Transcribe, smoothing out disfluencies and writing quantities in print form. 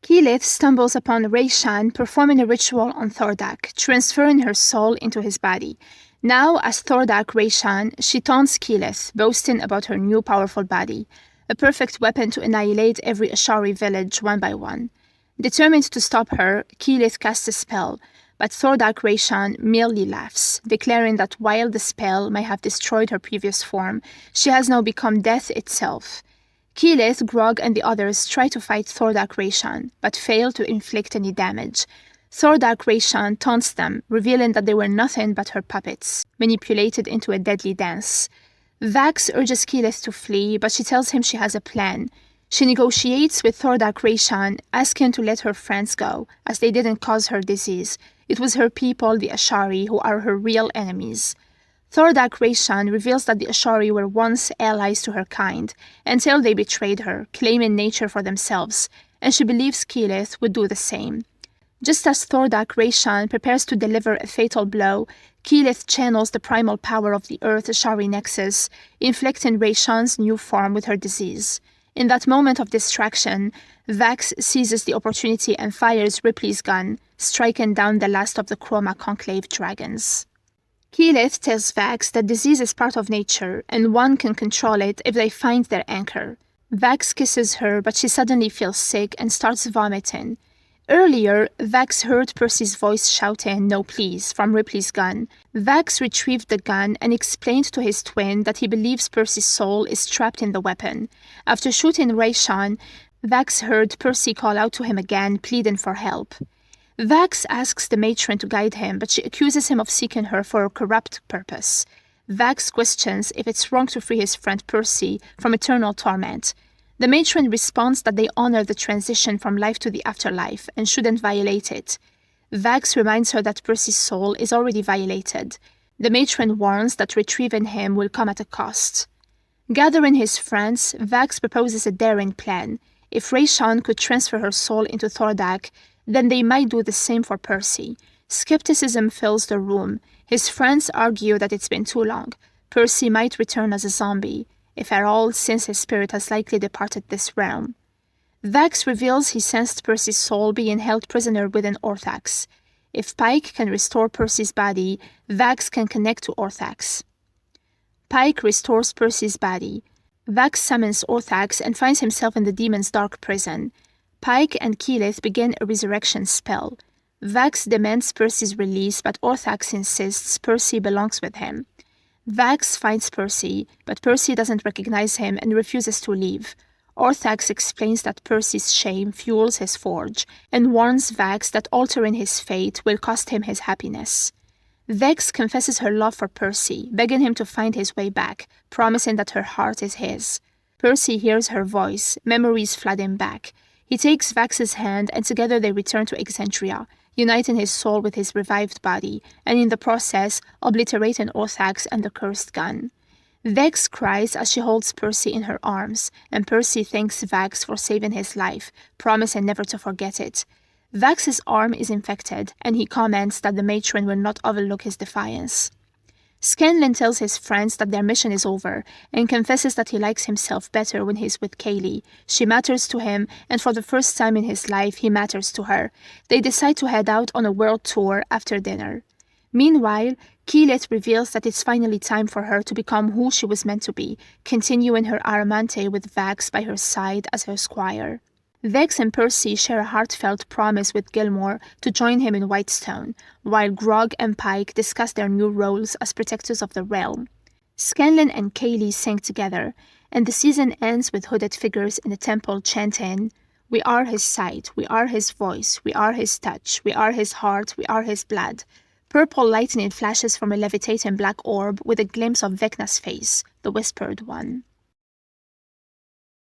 Keyleth stumbles upon Rayshan performing a ritual on Thordak, transferring her soul into his body. Now, as Thordak Rayshan, she taunts Keyleth, boasting about her new powerful body, a perfect weapon to annihilate every Ashari village one by one. Determined to stop her, Keyleth casts a spell, but Thordak Rayshan merely laughs, declaring that while the spell may have destroyed her previous form, she has now become death itself. Keyleth, Grog, and the others try to fight Thordak Rayshan, but fail to inflict any damage. Thordak Rayshan taunts them, revealing that they were nothing but her puppets, manipulated into a deadly dance. Vax urges Keyleth to flee, but she tells him she has a plan. She negotiates with Thordak Rayshan, asking to let her friends go, as they didn't cause her disease. It was her people, the Ashari, who are her real enemies. Thordak Rayshan reveals that the Ashari were once allies to her kind, until they betrayed her, claiming nature for themselves, and she believes Keyleth would do the same. Just as Thordak Rayshan prepares to deliver a fatal blow, Keyleth channels the primal power of the Earth-Ashari nexus, inflicting Rayshan's new form with her disease. In that moment of distraction, Vax seizes the opportunity and fires Ripley's gun, striking down the last of the Chroma Conclave dragons. Keyleth tells Vax that disease is part of nature, and one can control it if they find their anchor. Vax kisses her, but she suddenly feels sick and starts vomiting. Earlier, Vax heard Percy's voice shouting, "No, please," from Ripley's gun. Vax retrieved the gun and explained to his twin that he believes Percy's soul is trapped in the weapon. After shooting Rayshan, Vax heard Percy call out to him again, pleading for help. Vax asks the matron to guide him, but she accuses him of seeking her for a corrupt purpose. Vax questions if it's wrong to free his friend Percy from eternal torment. The matron responds that they honor the transition from life to the afterlife and shouldn't violate it. Vax reminds her that Percy's soul is already violated. The matron warns that retrieving him will come at a cost. Gathering his friends, Vax proposes a daring plan. If Rayshan could transfer her soul into Thordak, then they might do the same for Percy. Skepticism fills the room. His friends argue that it's been too long. Percy might return as a zombie, if at all, since his spirit has likely departed this realm. Vax reveals he sensed Percy's soul being held prisoner within Orthax. If Pike can restore Percy's body, Vax can connect to Orthax. Pike restores Percy's body. Vax summons Orthax and finds himself in the demon's dark prison. Pike and Keyleth begin a resurrection spell. Vax demands Percy's release, but Orthax insists Percy belongs with him. Vax finds Percy, but Percy doesn't recognize him and refuses to leave. Orthax explains that Percy's shame fuels his forge, and warns Vax that altering his fate will cost him his happiness. Vex confesses her love for Percy, begging him to find his way back, promising that her heart is his. Percy hears her voice, memories flood him back. He takes Vax's hand, and together they return to Exandria, uniting his soul with his revived body, and in the process, obliterating Orthax and the cursed gun. Vex cries as she holds Percy in her arms, and Percy thanks Vax for saving his life, promising never to forget it. Vax's arm is infected, and he comments that the matron will not overlook his defiance. Scanlan tells his friends that their mission is over, and confesses that he likes himself better when he's with Kaylee. She matters to him, and for the first time in his life, he matters to her. They decide to head out on a world tour after dinner. Meanwhile, Keyleth reveals that it's finally time for her to become who she was meant to be, continuing her Aramante with Vax by her side as her squire. Vex and Percy share a heartfelt promise with Gilmore to join him in Whitestone, while Grog and Pike discuss their new roles as protectors of the realm. Scanlan and Kaylee sing together, and the season ends with hooded figures in the temple chanting, "We are his sight, we are his voice, we are his touch, we are his heart, we are his blood." Purple lightning flashes from a levitating black orb with a glimpse of Vecna's face, the Whispered One.